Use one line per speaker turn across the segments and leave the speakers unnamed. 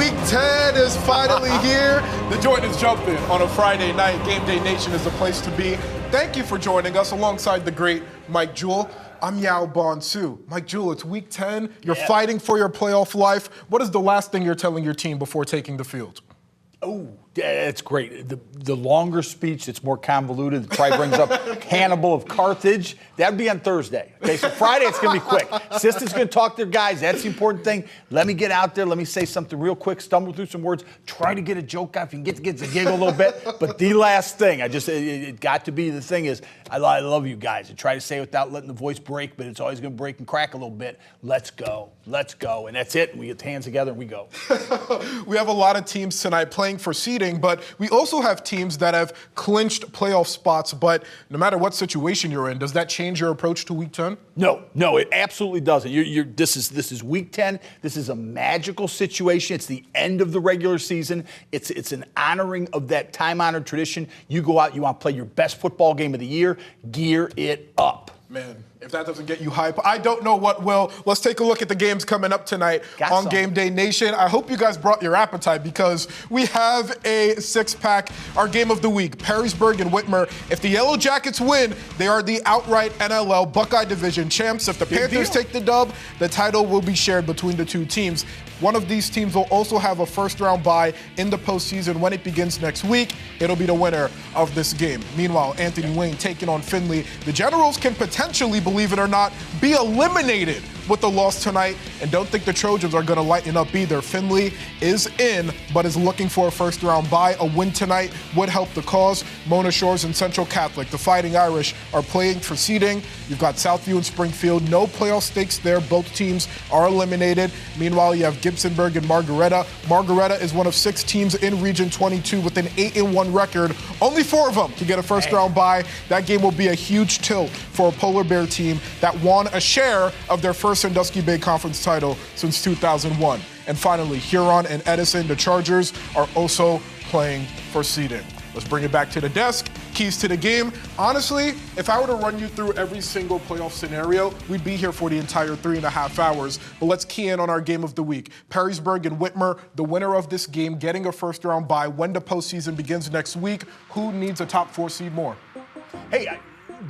Week 10 is finally here. The joint is jumping on a Friday night. Gameday Nation is the place to be. Thank you for joining us alongside the great Mike Jewell. I'm Yaw Bonsu. Mike Jewell, it's Week 10. You're fighting for your playoff life. What is the last thing you're telling your team before taking the field?
Oh, yeah, it's great. The longer speech, it's more convoluted. It probably brings up Hannibal of Carthage. That'd be on Thursday. Okay, so Friday it's going to be quick. Assistants going to talk to their guys. That's the important thing. Let me get out there. Let me say something real quick. Stumble through some words. Try to get a joke out if you can get the giggle a little bit. But the last thing, it got to be the thing is, I love you guys. I try to say it without letting the voice break, but it's always going to break and crack a little bit. Let's go. Let's go. And that's it. We get the hands together and we go.
We have a lot of teams tonight playing for seeding, but we also have teams that have clinched playoff spots. But no matter what situation you're in, does that change your approach to Week 10?
No, it absolutely doesn't. This is Week 10. This is a magical situation. It's the end of the regular season. It's an honoring of that time-honored tradition. You go out, you want to play your best football game of the year. Gear it up.
Man, if that doesn't get you hype, I don't know what will. Let's take a look at the games coming up tonight on Gameday Nation. I hope you guys brought your appetite because we have a six-pack, our game of the week, Perrysburg and Whitmer. If the Yellow Jackets win, they are the outright NLL Buckeye Division champs. If the Panthers take the dub, the title will be shared between the two teams. One of these teams will also have a first-round bye in the postseason when it begins next week. It'll be the winner of this game. Meanwhile, Anthony Wayne taking on Findlay. The Generals can potentially, believe it or not, be eliminated with the loss tonight, and don't think the Trojans are going to lighten up either. Findlay is in, but is looking for a first-round bye. A win tonight would help the cause. Mona Shores and Central Catholic, the Fighting Irish, are playing for seeding. You've got Southview and Springfield. No playoff stakes there. Both teams are eliminated. Meanwhile, you have Gibsonburg and Margaretta. Margaretta is one of 6 teams in Region 22 with an 8-1 record. Only 4 of them to get a first-round bye. That game will be a huge tilt for a Polar Bear team that won a share of their first Sandusky Bay Conference title since 2001. And finally, Huron and Edison, the Chargers, are also playing for seeding. Let's bring it back to the desk. Keys to the game. Honestly, if I were to run you through every single playoff scenario, we'd be here for the entire 3.5 hours. But let's key in on our game of the week. Perrysburg and Whitmer, the winner of this game, getting a first-round bye when the postseason begins next week. Who needs a top 4 seed more?
Hey,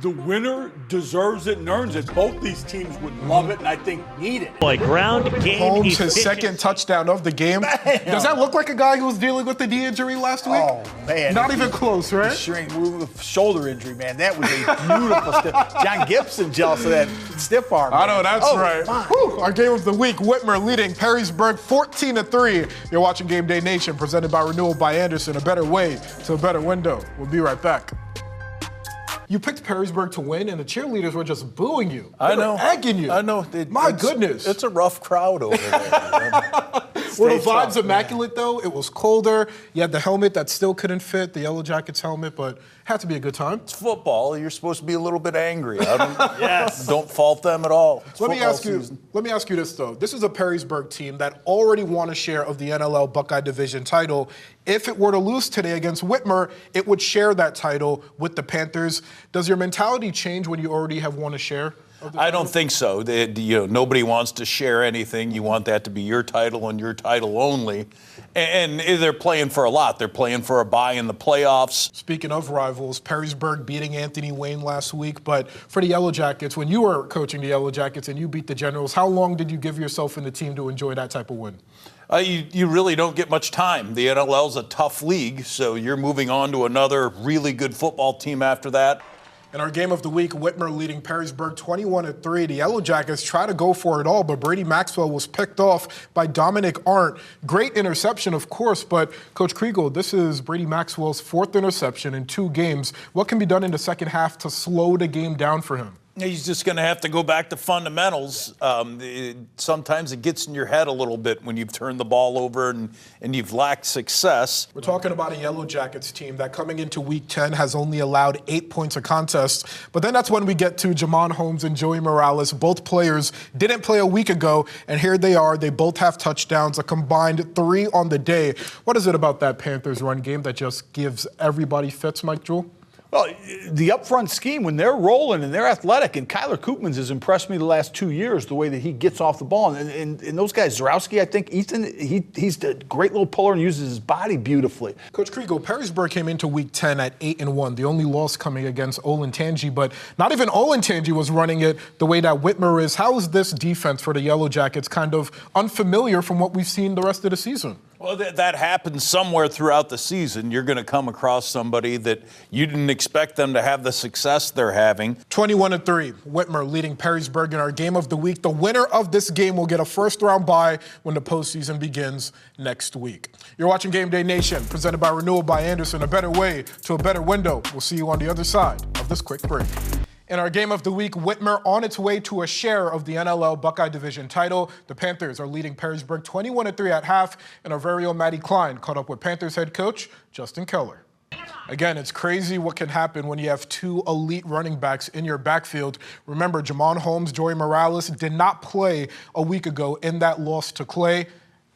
the winner deserves it and earns it. Both these teams would love it and I think need it.
Boy, ground game
Holmes, his second touchdown of the game.
Bam.
Does that look like a guy who was dealing with the knee injury last week?
Oh, man.
Not even close, right?
Shoulder injury, man. That was a beautiful stiff. John Gibson jealous of that stiff arm. Man.
I know, that's right. Whew. Our game of the week, Whitmer leading Perrysburg 14-3. You're watching Gameday Nation, presented by Renewal by Anderson. A better way to a better window. We'll be right back. You picked Perrysburg to win, and the cheerleaders were just booing you.
I know.
Egging you.
I know.
My goodness.
It's a rough crowd over there.
Were the vibes immaculate, though? It was colder. You had the helmet that still couldn't fit, the Yellow Jackets helmet, but had to be a good time.
It's football. You're supposed to be a little bit angry. Don't fault them at all.
Let me ask you this, though. This is a Perrysburg team that already won a share of the NLL Buckeye Division title. If it were to lose today against Whitmer, it would share that title with the Panthers. Does your mentality change when you already have won a share?
I don't think so. Nobody wants to share anything. You want that to be your title and your title only. And they're playing for a lot. They're playing for a bye in the playoffs.
Speaking of rivals, Perrysburg beating Anthony Wayne last week. But for the Yellow Jackets, when you were coaching the Yellow Jackets and you beat the Generals, how long did you give yourself and the team to enjoy that type of win?
You really don't get much time. The NLL's a tough league, so you're moving on to another really good football team after that.
In our game of the week, Whitmer leading Perrysburg 21-3. The Yellow Jackets try to go for it all, but Brady Maxwell was picked off by Dominic Arndt. Great interception, of course, but Coach Kriegel, this is Brady Maxwell's 4th interception in 2 games. What can be done in the second half to slow the game down for him?
He's just going to have to go back to fundamentals. Sometimes it gets in your head a little bit when you've turned the ball over and you've lacked success.
We're talking about a Yellow Jackets team that coming into Week 10 has only allowed 8 points a contest. But then that's when we get to Jamon Holmes and Joey Morales. Both players didn't play a week ago, and here they are. They both have touchdowns, a combined 3 on the day. What is it about that Panthers run game that just gives everybody fits, Mike Jewell?
Well, the upfront scheme, when they're rolling and they're athletic, and Kyler Koopmans has impressed me the last 2 years, the way that he gets off the ball. And those guys, Zarowski, I think, Ethan, he's a great little puller and uses his body beautifully.
Coach Kriegel, Perrysburg came into Week 10 at 8-1, the only loss coming against Olentangy, but not even Olentangy was running it the way that Whitmer is. How is this defense for the Yellow Jackets kind of unfamiliar from what we've seen the rest of the season?
Well, that happens somewhere throughout the season. You're going to come across somebody that you didn't expect them to have the success they're having.
21-3, Whitmer leading Perrysburg in our game of the week. The winner of this game will get a first-round bye when the postseason begins next week. You're watching Game Day Nation, presented by Renewal by Anderson, a better way to a better window. We'll see you on the other side of this quick break. In our game of the week, Whitmer on its way to a share of the NLL Buckeye Division title. The Panthers are leading Perrysburg 21-3 at half, and our very own Matty Klein caught up with Panthers head coach Justin Keller. Again, it's crazy what can happen when you have two elite running backs in your backfield. Remember, Jamon Holmes, Joey Morales did not play a week ago in that loss to Clay.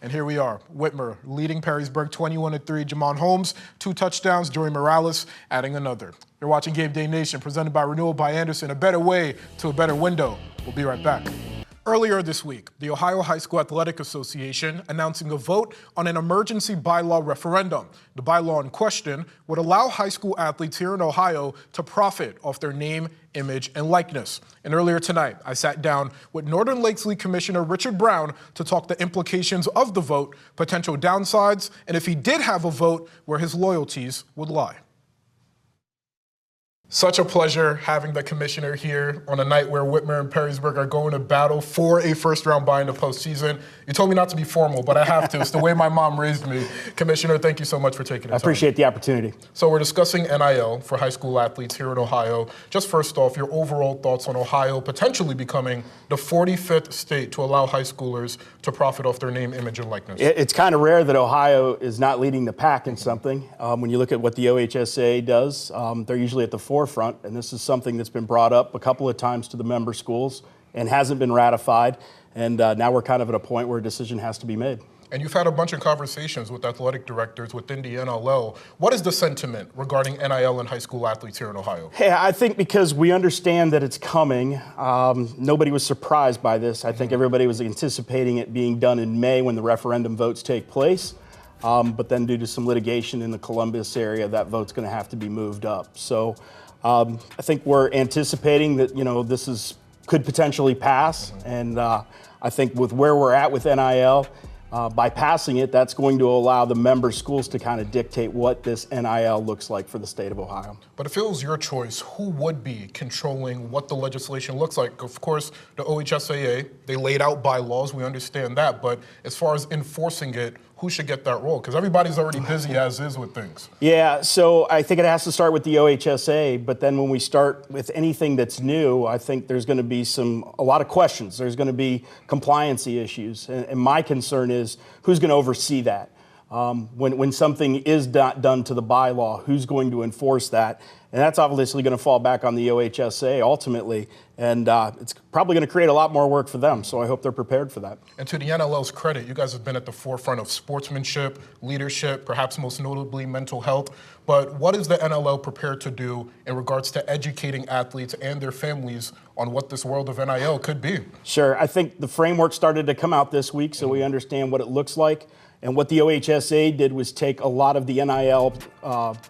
And here we are, Whitmer leading Perrysburg 21-3. Jamon Holmes, 2 touchdowns. Joey Morales adding another. You're watching Game Day Nation, presented by Renewal by Anderson, a better way to a better window. We'll be right back. Earlier this week, the Ohio High School Athletic Association announcing a vote on an emergency bylaw referendum. The bylaw in question would allow high school athletes here in Ohio to profit off their name, image, and likeness. And earlier tonight, I sat down with Northern Lakes League Commissioner Richard Brown to talk the implications of the vote, potential downsides, and if he did have a vote, where his loyalties would lie. Such a pleasure having the commissioner here on a night where Whitmer and Perrysburg are going to battle for a first-round bye in the postseason. You told me not to be formal, but I have to. It's the way my mom raised me. Commissioner, thank you so much for taking the time.
I appreciate the opportunity.
So we're discussing NIL for high school athletes here in Ohio. Just first off, your overall thoughts on Ohio potentially becoming the 45th state to allow high schoolers to profit off their name, image, and likeness.
It's kind of rare that Ohio is not leading the pack in something. When you look at what the OHSA does, they're usually at the forefront, and this is something that's been brought up a couple of times to the member schools and hasn't been ratified, and now we're kind of at a point where a decision has to be made.
And you've had a bunch of conversations with athletic directors within the NLL. What is the sentiment regarding NIL and high school athletes here in Ohio?
Hey, I think because we understand that it's coming, nobody was surprised by this. I think everybody was anticipating it being done in May when the referendum votes take place. But then due to some litigation in the Columbus area, that vote's going to have to be moved up. So I think we're anticipating that, this could potentially pass. And I think with where we're at with NIL, by passing it, that's going to allow the member schools to kind of dictate what this NIL looks like for the state of Ohio.
But if it was your choice, who would be controlling what the legislation looks like? Of course, the OHSAA, they laid out bylaws, we understand that, but as far as enforcing it, who should get that role? Because everybody's already busy as is with things.
Yeah, so I think it has to start with the OHSA, but then when we start with anything that's new, I think there's going to be a lot of questions. There's going to be compliancy issues, and my concern is who's going to oversee that? When something is not done to the bylaw, who's going to enforce that? And that's obviously going to fall back on the OHSA ultimately, and it's probably going to create a lot more work for them, so I hope they're prepared for that.
And to the NLL's credit, you guys have been at the forefront of sportsmanship, leadership, perhaps most notably mental health, but what is the NLL prepared to do in regards to educating athletes and their families on what this world of NIL could be?
Sure, I think the framework started to come out this week, so we understand what it looks like. And what the OHSA did was take a lot of the NIL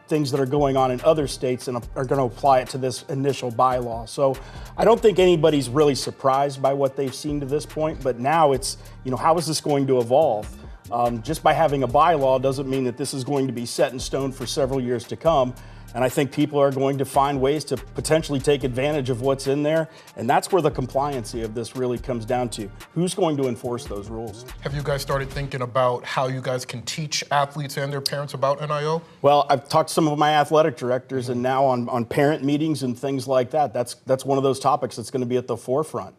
things that are going on in other states and are going to apply it to this initial bylaw. So I don't think anybody's really surprised by what they've seen to this point, but now it's, how is this going to evolve? Just by having a bylaw doesn't mean that this is going to be set in stone for several years to come. And I think people are going to find ways to potentially take advantage of what's in there. And that's where the compliancy of this really comes down to. Who's going to enforce those rules?
Have you guys started thinking about how you guys can teach athletes and their parents about NIL?
Well, I've talked to some of my athletic directors, and now on parent meetings and things like that, that's one of those topics that's going to be at the forefront.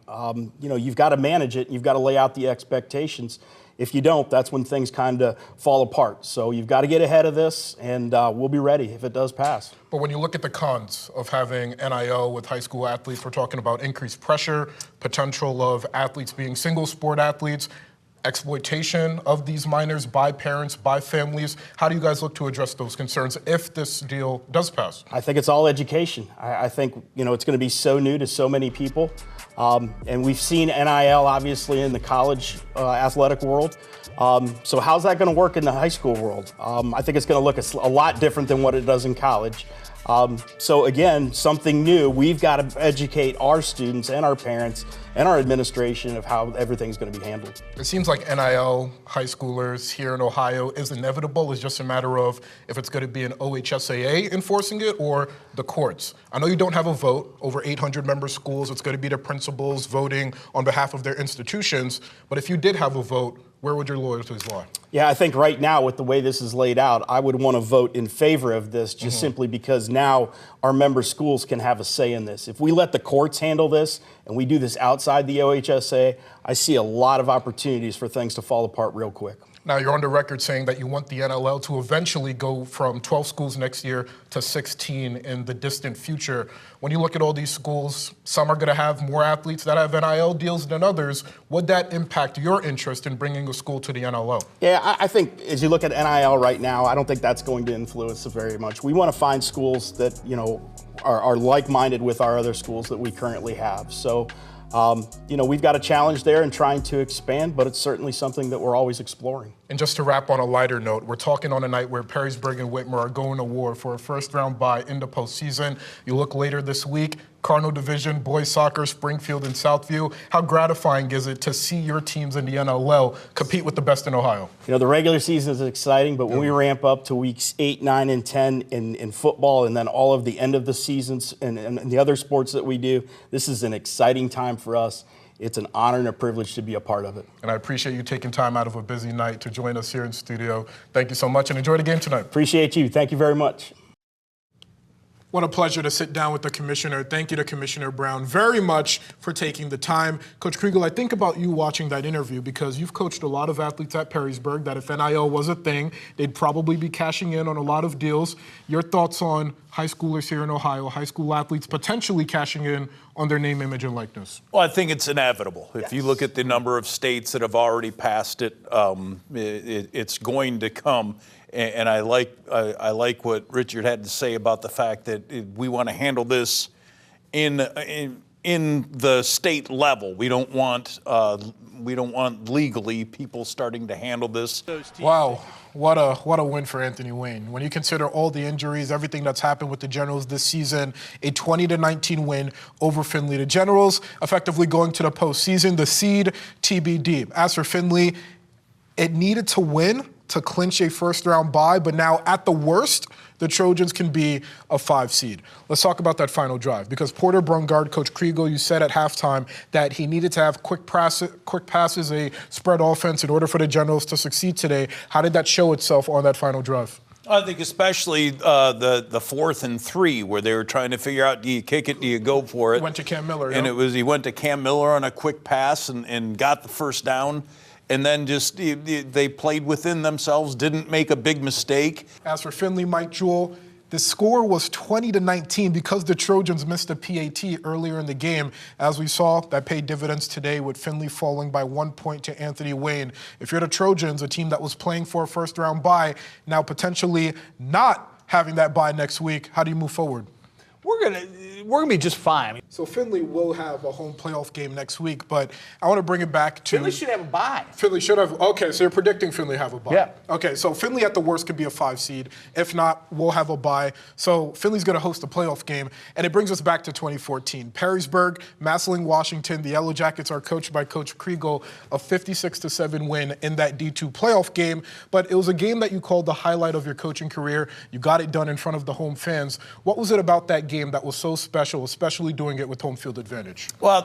You've got to manage it. You've got to lay out the expectations. If you don't, that's when things kind of fall apart. So you've got to get ahead of this, and we'll be ready if it does pass.
But when you look at the cons of having NIL with high school athletes, we're talking about increased pressure, potential of athletes being single sport athletes. exploitation of these minors by parents, by families? How do you guys look to address those concerns if this deal does pass?
I think it's all education. I think, it's going to be so new to so many people. And we've seen NIL, obviously, in the college athletic world. So how's that going to work in the high school world? I think it's going to look a lot different than what it does in college. So again, something new. We've got to educate our students and our parents and our administration of how everything's going to be handled.
It seems like NIL, high schoolers here in Ohio, is inevitable. It's just a matter of if it's going to be an OHSAA enforcing it or the courts. I know you don't have a vote over 800 member schools. It's going to be the principals voting on behalf of their institutions. But if you did have a vote, where would your loyalties lie?
Yeah, I think right now, with the way this is laid out, I would want to vote in favor of this just simply because now our member schools can have a say in this. If we let the courts handle this and we do this outside the OHSA, I see a lot of opportunities for things to fall apart real quick.
Now, you're on the record saying that you want the NLL to eventually go from 12 schools next year to 16 in the distant future. When you look at all these schools, some are going to have more athletes that have NIL deals than others. Would that impact your interest in bringing a school to the NLL?
Yeah, I think as you look at NIL right now, I don't think that's going to influence it very much. We want to find schools that, are like-minded with our other schools that we currently have. So, we've got a challenge there in trying to expand, but it's certainly something that we're always exploring.
And just to wrap on a lighter note, we're talking on a night where Perrysburg and Whitmer are going to war for a first-round bye in the postseason. You look later this week, Cardinal Division, boys soccer, Springfield and Southview. How gratifying is it to see your teams in the NLL compete with the best in Ohio?
The regular season is exciting, but when we ramp up to weeks 8, 9, and 10 in football and then all of the end of the seasons and the other sports that we do, this is an exciting time for us. It's an honor and a privilege to be a part of it.
And I appreciate you taking time out of a busy night to join us here in studio. Thank you so much and enjoy the game tonight.
Appreciate you. Thank you very much.
What a pleasure to sit down with the commissioner. Thank you to Commissioner Brown very much for taking the time. Coach Kriegel, I think about you watching that interview because you've coached a lot of athletes at Perrysburg that if NIL was a thing, they'd probably be cashing in on a lot of deals. Your thoughts on high schoolers here in Ohio, high school athletes potentially cashing in on their name, image, and likeness?
Well, I think it's inevitable. If you look at the number of states that have already passed it, it's going to come. And I like what Richard had to say about the fact that we want to handle this in the state level. We don't want legally people starting to handle this.
Wow, what a win for Anthony Wayne. When you consider all the injuries, everything that's happened with the Generals this season, a 20-19 win over Findlay. The Generals effectively going to the postseason, the seed TBD. As for Findlay, it needed to win to clinch a first-round bye, but now at the worst, the Trojans can be a 5 seed. Let's talk about that final drive because Porter Brungard, Coach Kriegel, you said at halftime that he needed to have quick passes, a spread offense in order for the Generals to succeed today. How did that show itself on that final drive?
I think especially the 4th and 3 where they were trying to figure out, do you kick it, do you go for it?
Went to Cam Miller.
And he went to Cam Miller on a quick pass and got the first down. And then just they played within themselves, didn't make a big mistake.
As for Findlay, Mike Jewell, the score was 20-19 because the Trojans missed a PAT earlier in the game. As we saw, that paid dividends today with Findlay falling by 1 point to Anthony Wayne. If you're the Trojans, a team that was playing for a first-round bye, now potentially not having that bye next week, how do you move forward?
We're gonna be just fine.
So Findlay will have a home playoff game next week, but I want to bring it back to...
Findlay should have a bye.
Findlay should have... Okay, so you're predicting Findlay have a bye.
Yeah.
Okay, so Findlay at the worst could be a 5 seed. If not, we'll have a bye. So Findlay's going to host a playoff game, and it brings us back to 2014. Perrysburg, Massillon, Washington. The Yellow Jackets are coached by Coach Kriegel, a 56-7 win in that D2 playoff game. But it was a game that you called the highlight of your coaching career. You got it done in front of the home fans. What was it about that game that was so special, especially doing it with home field advantage?
Well,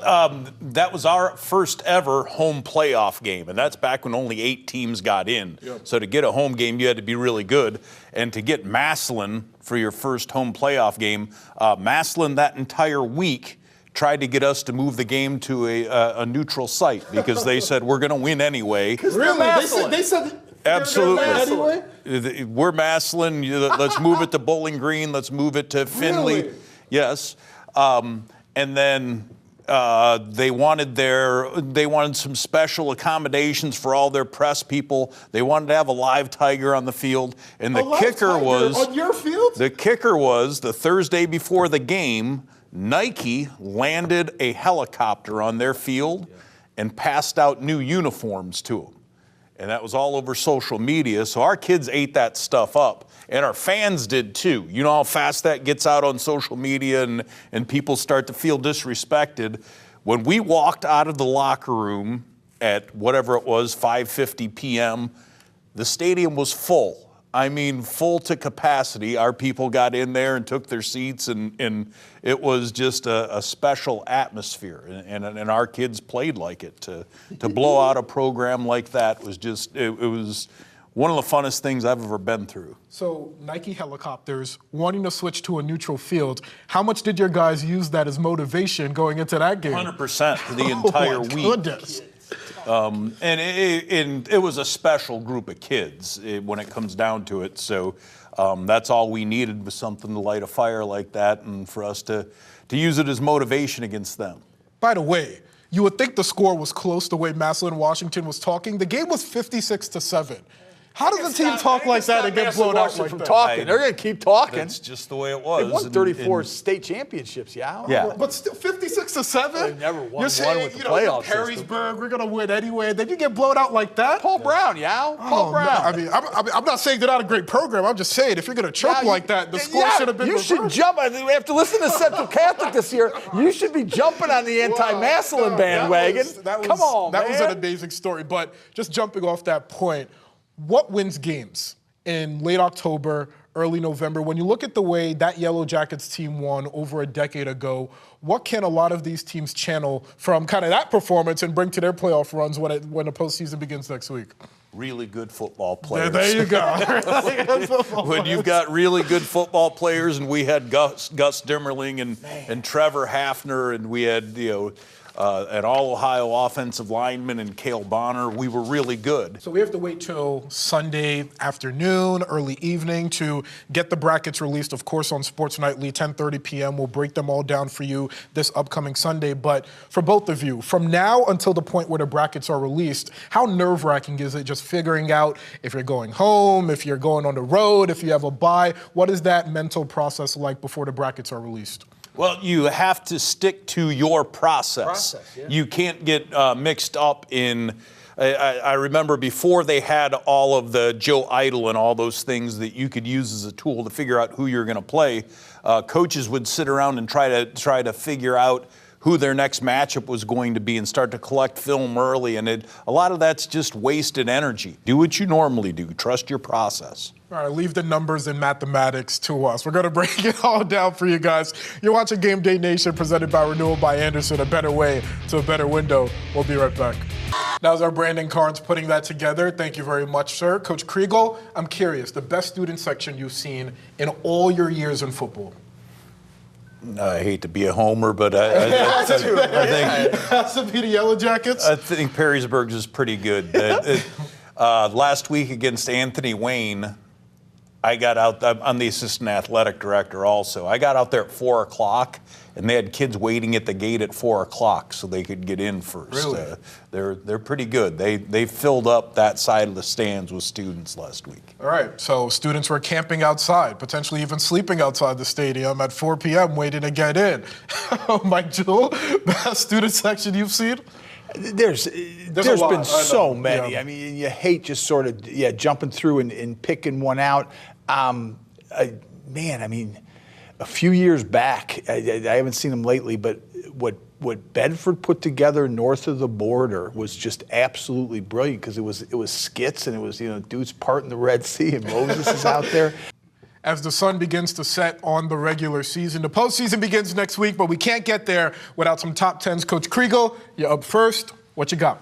that was our first ever home playoff game, and that's back when only 8 teams got in. Yep. So to get a home game, you had to be really good. And to get Massillon for your first home playoff game, Massillon that entire week tried to get us to move the game to a neutral site because they said we're going to win anyway.
Really? They said
absolutely.
Anyway?
We're Massillon. Let's move it to Bowling Green. Let's move it to Findlay.
Really?
Yes. And then They wanted some special accommodations for all their press people. They wanted to have a live tiger on the field. And the kicker was
on your field?
The kicker was the Thursday before the game, Nike landed a helicopter on their field and passed out new uniforms to them. And that was all over social media. So our kids ate that stuff up. And our fans did too. You know how fast that gets out on social media and people start to feel disrespected. When we walked out of the locker room at whatever it was, 5:50 p.m., the stadium was full. I mean, full to capacity. Our people got in there and took their seats, and it was just a special atmosphere. And our kids played like it. To blow out a program like that was just, it was one of the funnest things I've ever been through.
So Nike helicopters wanting to switch to a neutral field. How much did your guys use that as motivation going into that game?
100% for the entire week.
Goodness.
And it was a special group of kids when it comes down to it. So that's all we needed was something to light a fire like that and for us to use it as motivation against them.
By the way, you would think the score was close the way Massillon Washington was talking. The game was 56-7. How does a team talk like that and get blown out like that?
Talking. They're going to keep talking.
That's just the way it was.
They won 34 state championships,
Yeah.
But still, 56-7.
They never won
You're saying,
one with the
you know,
playoff
Perrysburg, we're gonna win anyway. Then you get blown out like that.
Paul Brown, Paul Brown.
Man, I'm not saying they're not a great program. I'm just saying if you're gonna choke like that, the score should have been.
You should jump. We have to listen to Central Catholic this year. You should be jumping on the anti-Massillon bandwagon. Come on,
that
man.
was an amazing story. But just jumping off that point, what wins games in late October, early November? When you look at the way that Yellow Jackets team won over a decade ago, what can a lot of these teams channel from kind of that performance and bring to their playoff runs when the postseason begins next week?
Really good football players.
There you go.
When you've got really good football players, and we had Gus Dimmerling and Trevor Hafner, and we had an all-Ohio offensive lineman and Cale Bonner, we were really good.
So we have to wait till Sunday afternoon, early evening to get the brackets released, of course, on Sports Nightly, 10:30 p.m. We'll break them all down for you this upcoming Sunday. But for both of you, from now until the point where the brackets are released, how nerve-wracking is it just figuring out if you're going home, if you're going on the road, if you have a bye? What is that mental process like before the brackets are released?
Well, you have to stick to your process. You can't get mixed up in. I remember before they had all of the Joe Idol and all those things that you could use as a tool to figure out who you're going to play. Coaches would sit around and try to figure out who their next matchup was going to be and start to collect film early. And a lot of that's just wasted energy. Do what you normally do. Trust your process.
All right, leave the numbers and mathematics to us. We're going to break it all down for you guys. You're watching Game Day Nation presented by Renewal by Anderson, a better way to a better window. We'll be right back. That was our Brandon Carnes putting that together. Thank you very much, sir. Coach Kriegel, I'm curious, the best student section you've seen in all your years in football?
I hate to be a homer, but I think
has to be the Yellow Jackets.
I think Perrysburg's is pretty good. Last week against Anthony Wayne, I got out. I'm the assistant athletic director also. I got out there at 4 o'clock, and they had kids waiting at the gate at 4 o'clock so they could get in first.
Really?
They're pretty good. They filled up that side of the stands with students last week.
All right, so students were camping outside, potentially even sleeping outside the stadium at 4 p.m. waiting to get in. Mike Jewell, best student section you've seen?
There's been so many.
Yeah.
I mean, you hate just sort of jumping through and picking one out. Man, I mean, a few years back, I haven't seen them lately, but what Bedford put together north of the border was just absolutely brilliant because it was skits and it was dudes parting the Red Sea and Moses is out there.
As the sun begins to set on the regular season. The postseason begins next week, but we can't get there without some top tens. Coach Kriegel, you're up first. What you got?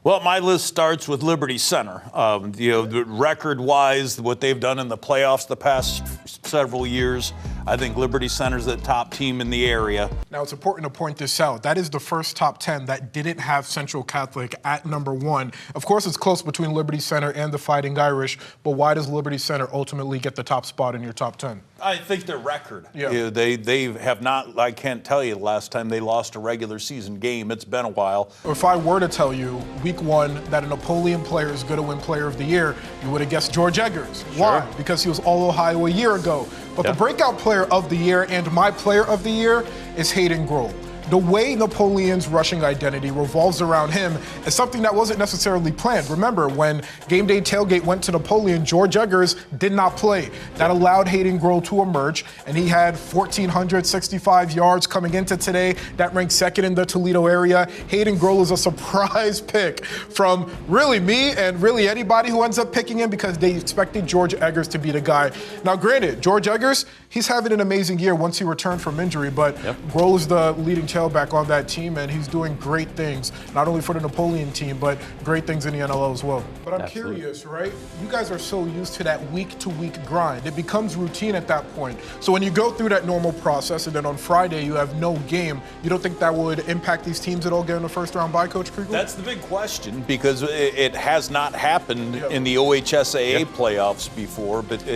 Well, my list starts with Liberty Center. Record-wise, what they've done in the playoffs the past several years, I think Liberty Center's the top team in the area.
Now, it's important to point this out. That is the first top 10 that didn't have Central Catholic at number 1. Of course, it's close between Liberty Center and the Fighting Irish, but why does Liberty Center ultimately get the top spot in your top 10?
I think their record.
Yeah.
They have not, I can't tell you the last time they lost a regular season game. It's been a while.
If I were to tell you week 1 that a Napoleon player is going to win Player of the Year, you would have guessed George Eggers.
Sure.
Why? Because he was All-Ohio a year ago. But the breakout Player of the Year and my Player of the Year is Hayden Grohl. The way Napoleon's rushing identity revolves around him is something that wasn't necessarily planned. Remember, when Game Day Tailgate went to Napoleon, George Eggers did not play. That allowed Hayden Grohl to emerge, and he had 1,465 yards coming into today. That ranked second in the Toledo area. Hayden Grohl is a surprise pick from really me and really anybody who ends up picking him because they expected George Eggers to be the guy. Now, granted, George Eggers, he's having an amazing year once he returned from injury, but Grohl is the leading tailback on that team, and he's doing great things, not only for the Napoleon team, but great things in the NLL as well. But I'm curious, right? You guys are so used to that week-to-week grind. It becomes routine at that point. So when you go through that normal process, and then on Friday you have no game, you don't think that would impact these teams at all getting a first-round bye, Coach Kriegel?
That's the big question because it has not happened in the OHSAA playoffs before, but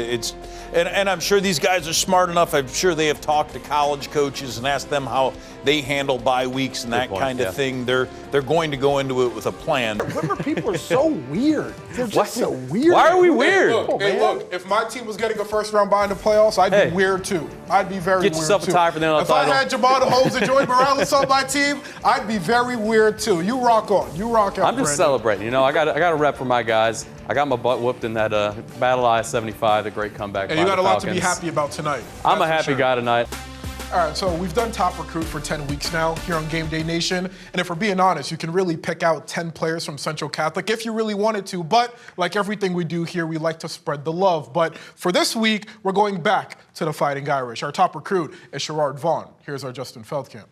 and I'm sure these guys are smart enough. I'm sure they have talked to college coaches and asked them how they handle bye weeks and that kind of thing. They're going to go into it with a plan.
Whitmer people are so weird. They're just so weird.
Why are we weird?
Look, if my team was getting a first-round bye in the playoffs, I'd be weird too. I'd be very weird too.
Get yourself a tie for the NL
If
title.
I had Jamal Holmes and Joey Morales on my team, I'd be very weird too. You rock on. You rock out,
I'm just celebrating. You know, I got a rep for my guys. I got my butt whooped in that Battle I-75, the great comeback.
And you got a lot to be happy about tonight.
I'm a happy guy tonight.
All right, so we've done Top Recruit for 10 weeks now here on Game Day Nation. And if we're being honest, you can really pick out 10 players from Central Catholic if you really wanted to. But like everything we do here, we like to spread the love. But for this week, we're going back to the Fighting Irish. Our top recruit is Sherrard Vaughn. Here's our Justin Feldkamp.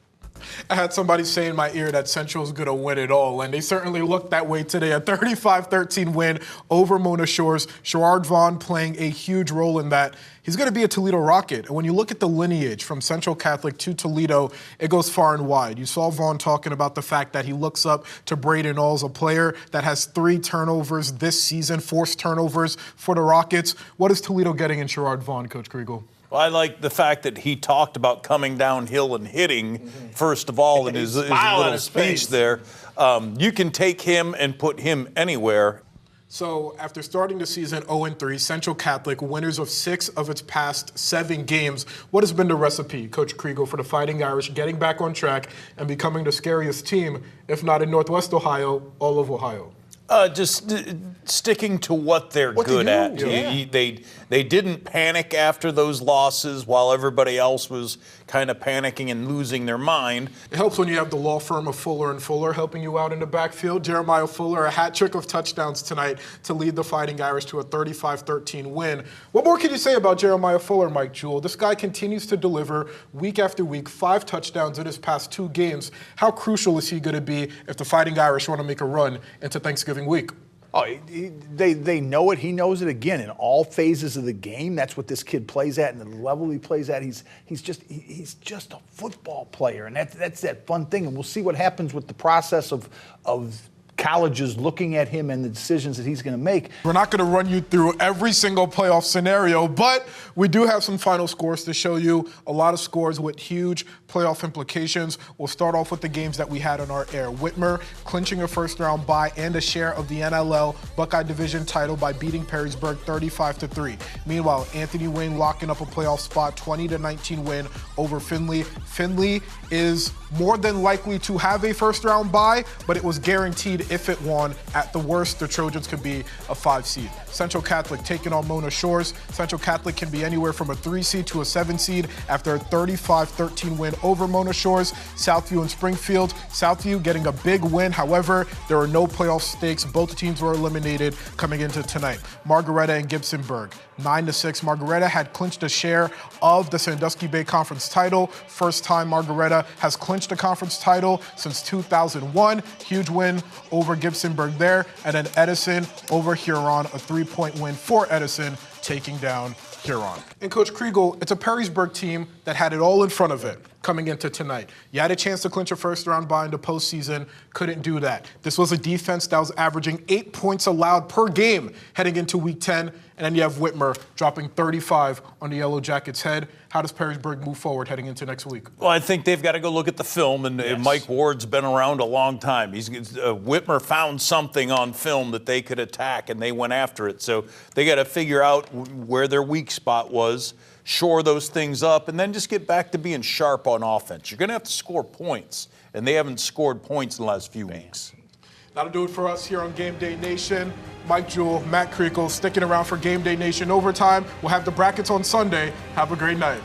I had somebody say in my ear that Central's going to win it all, and they certainly looked that way today. A 35-13 win over Mona Shores. Sherrard Vaughn playing a huge role in that. He's going to be a Toledo Rocket. And when you look at the lineage from Central Catholic to Toledo, it goes far and wide. You saw Vaughn talking about the fact that he looks up to Braden Alls, a player that has 3 turnovers this season, forced turnovers for the Rockets. What is Toledo getting in Sherrard Vaughn, Coach Kriegel?
Well, I like the fact that he talked about coming downhill and hitting, first of all, in his little speech there. You can take him and put him anywhere.
So after starting the season 0-3, Central Catholic, winners of 6 of its past 7 games, what has been the recipe, Coach Kriegel, for the Fighting Irish getting back on track and becoming the scariest team, if not in Northwest Ohio, all of Ohio?
Just sticking to what they're good at. They didn't panic after those losses while everybody else was kind of panicking and losing their mind.
It helps when you have the law firm of Fuller & Fuller helping you out in the backfield. Jeremiah Fuller, a hat trick of touchdowns tonight to lead the Fighting Irish to a 35-13 win. What more can you say about Jeremiah Fuller, Mike Jewell? This guy continues to deliver week after week, 5 touchdowns in his past 2 games. How crucial is he going to be if the Fighting Irish want to make a run into Thanksgiving week?
Oh, they know it. He knows it again in all phases of the game. That's what this kid plays at, and the level he plays at. He's just a football player, and that's that fun thing. And we'll see what happens with the process of colleges looking at him and the decisions that he's going to make.
We're not going to run you through every single playoff scenario, but we do have some final scores to show you. A lot of scores with huge playoff implications. We'll start off with the games that we had on our air. Whitmer clinching a first-round bye and a share of the NLL Buckeye Division title by beating Perrysburg 35-3. Meanwhile, Anthony Wayne locking up a playoff spot, 20-19 win over Findlay. Findlay is more than likely to have a first-round bye, but it was guaranteed if it won. At the worst, the Trojans could be a 5 seed. Central Catholic taking on Mona Shores. Central Catholic can be anywhere from a 3 seed to a 7 seed after a 35-13 win over Mona Shores. Southview and Springfield. Southview getting a big win. However, there are no playoff stakes. Both teams were eliminated coming into tonight. Margaretta and Gibsonburg. 9-6. Margaretta had clinched a share of the Sandusky Bay Conference title. First time Margaretta has clinched a conference title since 2001. Huge win over Gibsonburg there. And then Edison over Huron, a 3-point win for Edison, taking down Huron. And Coach Kriegel, it's a Perrysburg team that had it all in front of it coming into tonight. You had a chance to clinch a first-round bye in the postseason, couldn't do that. This was a defense that was averaging 8 points allowed per game heading into Week 10, and then you have Whitmer dropping 35 on the Yellow Jackets' head. How does Perrysburg move forward heading into next week?
Well, I think they've got to go look at the film, and Mike Ward's been around a long time. Whitmer found something on film that they could attack, and they went after it. So they got to figure out where their weak spot was, shore those things up, and then just get back to being sharp on offense. You're going to have to score points, and they haven't scored points in the last few weeks.
That'll do it for us here on Gameday Nation. Mike Jewell, Matt Creakle sticking around for Gameday Nation Overtime. We'll have the brackets on Sunday. Have a great night.